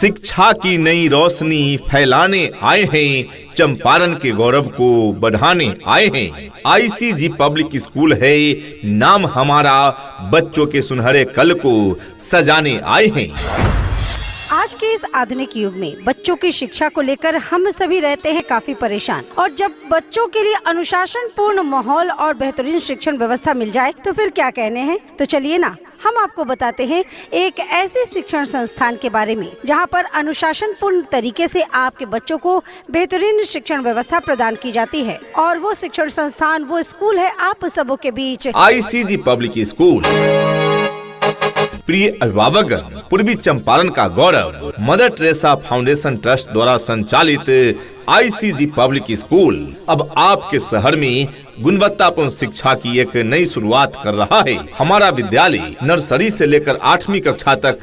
शिक्षा की नई रोशनी फैलाने आए हैं, चंपारण के गौरव को बढ़ाने आए हैं। आईसीजी पब्लिक स्कूल है नाम हमारा, बच्चों के सुनहरे कल को सजाने आए हैं। आज के इस आधुनिक युग में बच्चों की शिक्षा को लेकर हम सभी रहते हैं काफी परेशान, और जब बच्चों के लिए अनुशासन पूर्ण माहौल और बेहतरीन शिक्षण व्यवस्था मिल जाए तो फिर क्या कहने हैं। तो चलिए ना, हम आपको बताते हैं एक ऐसे शिक्षण संस्थान के बारे में जहां पर अनुशासन पूर्ण तरीके से आपके बच्चों को बेहतरीन शिक्षण व्यवस्था प्रदान की जाती है। और वो शिक्षण संस्थान, वो स्कूल है आप सबों के बीच आईसीजी पब्लिक स्कूल। प्रिय अभिभावकगण, पूर्वी चंपारण का गौरव मदर टेरेसा फाउंडेशन ट्रस्ट द्वारा संचालित आईसीजी पब्लिक स्कूल अब आपके शहर में गुणवत्तापूर्ण शिक्षा की एक नई शुरुआत कर रहा है। हमारा विद्यालय नर्सरी से लेकर 8वीं कक्षा तक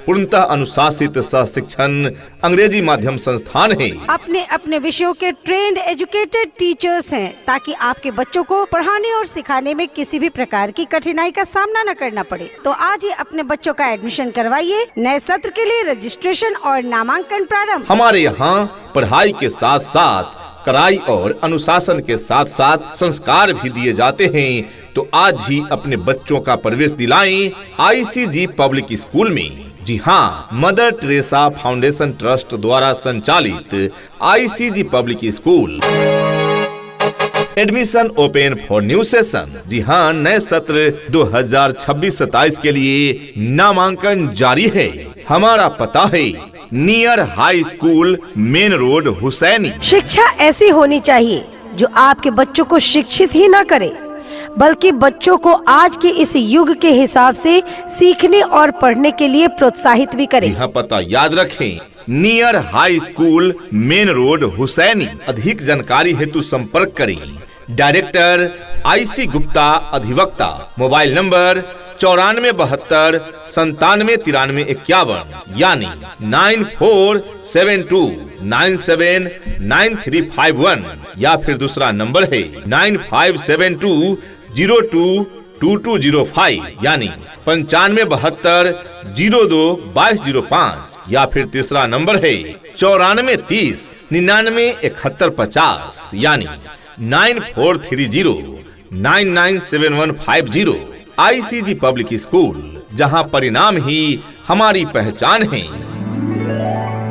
पूर्णतः अनुशासित सह शिक्षण अंग्रेजी माध्यम संस्थान है। अपने अपने विषयों के ट्रेंड एजुकेटेड टीचर्स हैं, ताकि आपके बच्चों को पढ़ाने और सिखाने में किसी भी प्रकार की कठिनाई का सामना न करना पड़े। तो आज ही अपने बच्चों का एडमिशन करवाइए। नए सत्र के लिए रजिस्ट्रेशन और नामांकन प्रारंभ। हमारे यहाँ पढ़ाई के साथ साथ कड़ाई और अनुशासन के साथ साथ संस्कार भी दिए जाते हैं। तो आज ही अपने बच्चों का प्रवेश दिलाएं आईसीजी पब्लिक स्कूल में। जी हाँ, मदर टेरेसा फाउंडेशन ट्रस्ट द्वारा संचालित ICG public school. Admission open for new session. जी हाँ, नए सत्र 2026-27 के लिए नामांकन जारी है। हमारा पता है near high school, main road, Husaini. शिक्षा ऐसी होनी चाहिए जो आपके बच्चों को शिक्षित ही न करे, बल्कि बच्चों को आज के इस युग के हिसाब से सीखने और पढ़ने के लिए प्रोत्साहित भी करे। यहाँ पता याद रखें, near high school, main road, Husaini. अधिक जानकारी हेतु संपर्क करें डायरेक्टर आईसी गुप्ता, अधिवक्ता। मोबाइल नंबर 9472 9793 51, यानी 9472979351, या फिर दूसरा नंबर है 9572022205, यानी 9572 022205, या फिर तीसरा नंबर है 9430 99 7150, यानी 9430 997150। आईसीजी पब्लिक स्कूल, जहां परिणाम ही हमारी पहचान है।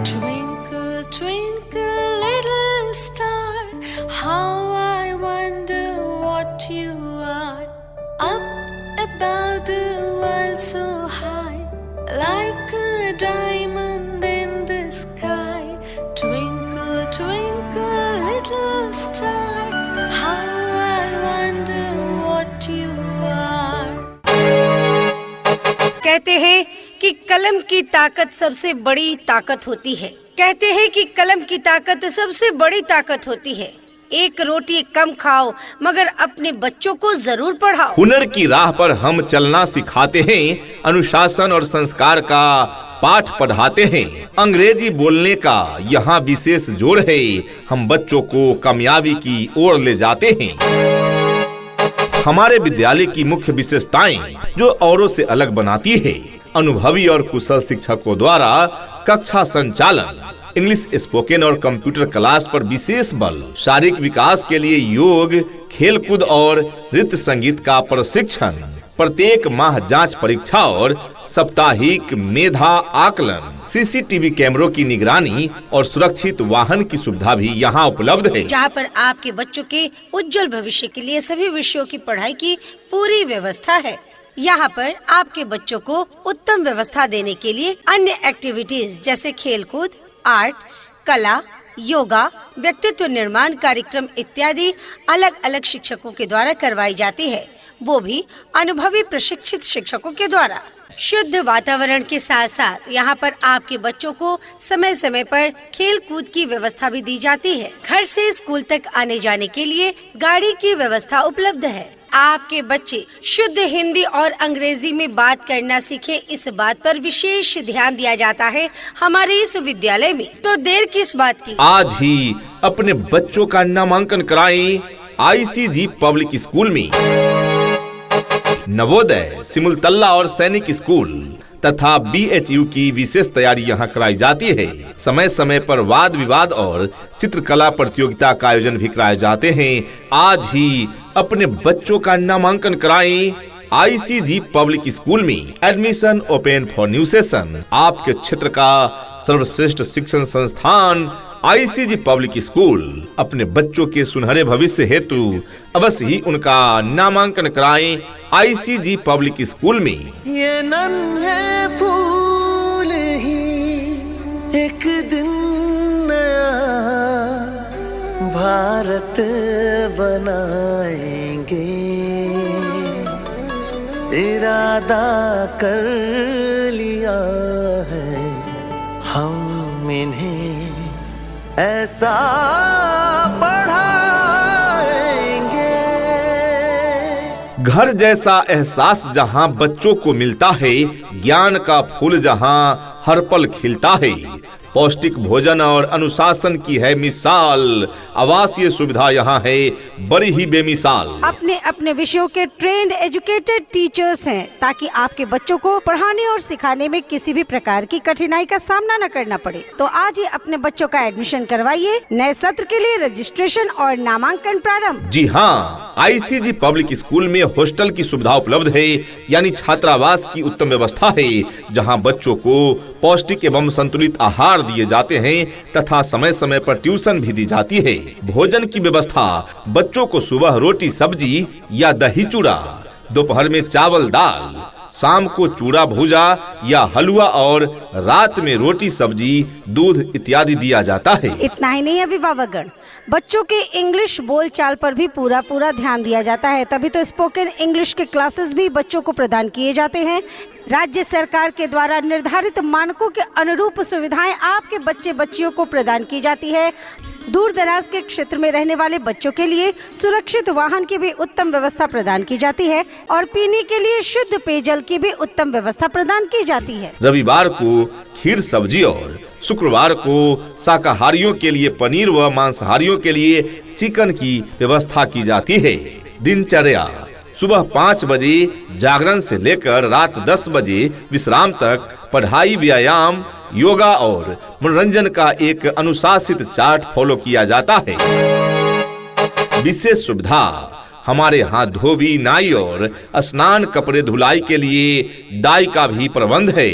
Twinkle, twinkle, little star, how I wonder what you are. Up above the world so high, like a diamond in the sky. Twinkle, twinkle, little star, how I wonder what you are. कहते हैं कि कलम की ताकत सबसे बड़ी ताकत होती है। कहते हैं कि कलम की ताकत सबसे बड़ी ताकत होती है। एक रोटी कम खाओ, मगर अपने बच्चों को जरूर पढ़ाओ। हुनर की राह पर हम चलना सिखाते हैं, अनुशासन और संस्कार का पाठ पढ़ाते हैं। अंग्रेजी बोलने का यहाँ विशेष जोर है। हम बच्चों को कामयाबी की ओर ले जाते हैं। हमारे विद्यालय की मुख्य विशेषताएं जो औरों से अलग बनाती है, अनुभवी और कुशल शिक्षकों द्वारा कक्षा संचालन, इंग्लिश स्पोकन और कंप्यूटर क्लास पर विशेष बल, शारीरिक विकास के लिए योग, खेलकूद और नृत्य संगीत का प्रशिक्षण, प्रत्येक माह जांच परीक्षा और साप्ताहिक मेधा आकलन, सीसीटीवी कैमरों की निगरानी और सुरक्षित वाहन की सुविधा भी यहाँ उपलब्ध है। जहाँ पर आपके बच्चों के उज्जवल भविष्य के लिए सभी विषयों की पढ़ाई की पूरी व्यवस्था है। यहाँ पर आपके बच्चों को उत्तम व्यवस्था देने के लिए अन्य एक्टिविटीज जैसे खेलकूद, आर्ट, कला, योगा, व्यक्तित्व निर्माण कार्यक्रम इत्यादि अलग अलग शिक्षकों के द्वारा करवाई जाती है, वो भी अनुभवी प्रशिक्षित शिक्षकों के द्वारा। शुद्ध वातावरण के साथ साथ यहाँ पर आपके बच्चों को समय समय पर खेल कूद की व्यवस्था भी दी जाती है। घर से स्कूल तक आने जाने के लिए गाड़ी की व्यवस्था उपलब्ध है। आपके बच्चे शुद्ध हिंदी और अंग्रेजी में बात करना सीखे, इस बात पर विशेष ध्यान दिया जाता है हमारे इस विद्यालय में। तो देर किस बात की, आज ही अपने बच्चों का नामांकन कराएं आईसीजी पब्लिक स्कूल में। नवोदय, सिमुलतला और सैनिक स्कूल तथा BHU की विशेष तैयारी यहाँ कराई जाती है। समय समय पर वाद विवाद और चित्रकला प्रतियोगिता का आयोजन भी कराए जाते हैं। आज ही अपने बच्चों का नामांकन कराएं। ICG पब्लिक स्कूल में admission open for new session. आपके क्षेत्र का सर्वश्रेष्ठ शिक्षण संस्थान ICG पब्लिक स्कूल अपने बच्चों के सुनहरे भविष्य हेतु अवश्य ही उनका नामांकन कराएं ICG पब्लिक स्कूल में। ये नन्हे फूल ही एक दिन नया भारत बनाएंगे, इरादा कर लिया है हम इन्हें ऐसा पढ़ाएंगे। घर जैसा एहसास जहाँ बच्चों को मिलता है, ज्ञान का फूल जहाँ हर पल खिलता है। पौष्टिक भोजन और अनुशासन की है मिसाल, आवासीय सुविधा यहाँ है बड़ी ही बेमिसाल। अपने अपने विषयों के ट्रेंड एजुकेटेड टीचर्स हैं, ताकि आपके बच्चों को पढ़ाने और सिखाने में किसी भी प्रकार की कठिनाई का सामना न करना पड़े। तो आज ही अपने बच्चों का एडमिशन करवाइए। नए सत्र के लिए रजिस्ट्रेशन और नामांकन प्रारंभ। जी हाँ, ICG पब्लिक स्कूल में हॉस्टल की सुविधा उपलब्ध है, यानी छात्रावास की उत्तम व्यवस्था है, जहाँ बच्चों को पौष्टिक एवं संतुलित आहार दिए जाते हैं तथा समय समय पर ट्यूशन भी दी जाती है। भोजन की व्यवस्था बच्चों को सुबह रोटी सब्जी या दही चूड़ा, दोपहर में चावल दाल, शाम को चूड़ा भूजा या हलवा और रात में रोटी सब्जी दूध इत्यादि दिया जाता है। इतना ही नहीं अभिभावकगण, बच्चों के इंग्लिश बोलचाल पर भी पूरा ध्यान दिया जाता है। तभी तो स्पोकन इंग्लिश के क्लासेस भी बच्चों को प्रदान किए जाते हैं। राज्य सरकार के द्वारा निर्धारित मानकों के अनुरूप सुविधाएं आपके बच्चे बच्चियों को प्रदान की जाती है। दूर दराज के क्षेत्र में रहने वाले बच्चों के लिए सुरक्षित वाहन की भी उत्तम व्यवस्था प्रदान की जाती है और पीने के लिए शुद्ध पेयजल की भी उत्तम व्यवस्था प्रदान की जाती है। रविवार को खीर सब्जी और शुक्रवार को शाकाहारियों के लिए पनीर व मांसाहारियों के लिए चिकन की व्यवस्था की जाती है। दिनचर्या सुबह 5 बजे जागरण से लेकर रात 10 बजे विश्राम तक पढ़ाई, व्यायाम, योगा और मनोरंजन का एक अनुशासित चार्ट फॉलो किया जाता है। विशेष सुविधा हमारे यहाँ धोबी, नाई और स्नान कपड़े धुलाई के लिए डाई का भी प्रबंध है।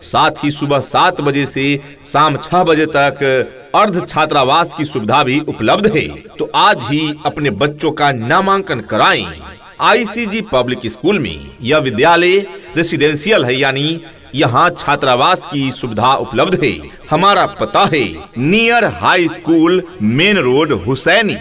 साथ ही सुबह 7 बजे से शाम 6 बजे तक अर्ध छात्रावास की सुविधा भी उपलब्ध है। तो आज ही अपने बच्चों का नामांकन कराएं ICG पब्लिक स्कूल में। यह विद्यालय रेसिडेंशियल है, यानी यहाँ छात्रावास की सुविधा उपलब्ध है। हमारा पता है near high school, main road, Husaini.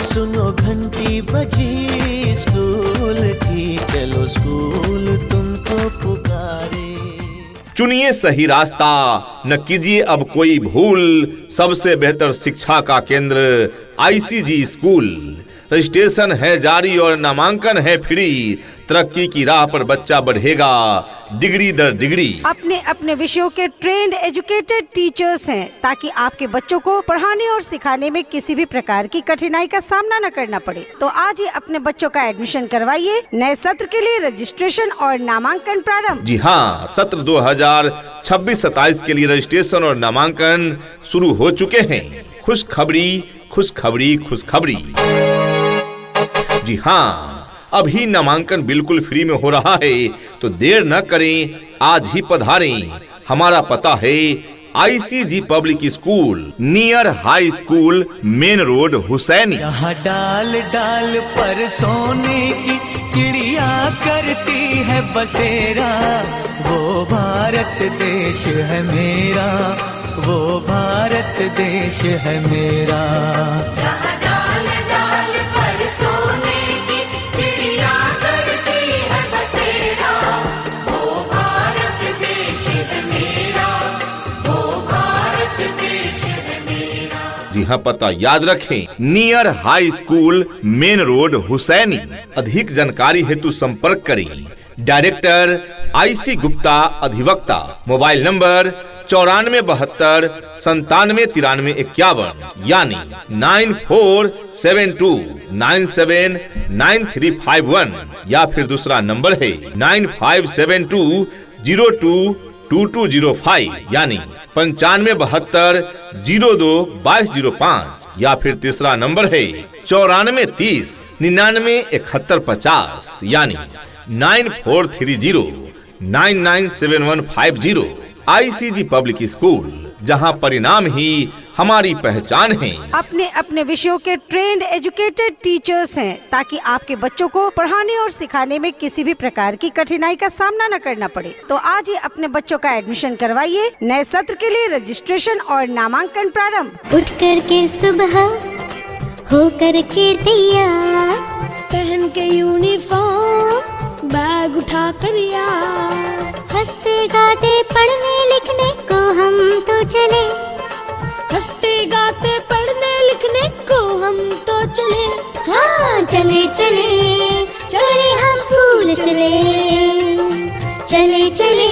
सुनो घंटी बजी स्कूल की, चलो स्कूल तुमको पुकारे। चुनिए सही रास्ता, न कीजिए अब कोई भूल, सबसे बेहतर शिक्षा का केंद्र ICG स्कूल। रजिस्ट्रेशन है जारी और नामांकन है फ्री। तरक्की की राह पर बच्चा बढ़ेगा डिग्री दर डिग्री। अपने अपने विषयों के ट्रेंड एजुकेटेड टीचर्स हैं, ताकि आपके बच्चों को पढ़ाने और सिखाने में किसी भी प्रकार की कठिनाई का सामना न करना पड़े। तो आज ही अपने बच्चों का एडमिशन करवाइए। नए सत्र के लिए रजिस्ट्रेशन और नामांकन प्रारंभ। जी हाँ, सत्र 2026-27 के लिए रजिस्ट्रेशन और नामांकन शुरू हो चुके हैं। खुशखबरी, खुशखबरी, खुशखबरी। जी हाँ, अभी नामांकन बिल्कुल फ्री में हो रहा है, तो देर न करें, आज ही पधारें। हमारा पता है ICG public school, near high school, main road, Husaini. यहाँ डाल डाल पर सोने की चिड़िया करती है बसेरा। वो भारत देश है मेरा, वो भारत देश है मेरा। जी हाँ, पता याद रखें, near high school, main road, Husaini. अधिक जानकारी हेतु संपर्क करें डायरेक्टर IC गुप्ता, अधिवक्ता। मोबाइल नंबर 9472 9793 51 यानी 9472979351 या फिर दूसरा नंबर है 9572022205 यानी 9572 02 2205 या फिर तीसरा नंबर है 9430 99 71 50 यानी 9430 997150 ICG पब्लिक स्कूल, जहां परिणाम ही हमारी पहचान है। अपने अपने विषयों के ट्रेंड एजुकेटेड टीचर्स हैं, ताकि आपके बच्चों को पढ़ाने और सिखाने में किसी भी प्रकार की कठिनाई का सामना न करना पड़े। तो आज ही अपने बच्चों का एडमिशन करवाइए। नए सत्र के लिए रजिस्ट्रेशन और नामांकन प्रारंभ। उठ कर के सुबह हो कर के तैयार, पहन के यूनिफॉर्म बैग उठा कर यार, हंसते गाते पढ़ने लिखने को हम तो चले, हंसते गाते पढ़ने लिखने को हम तो चले। हाँ चले चले चले हम स्कूल चले, चले चले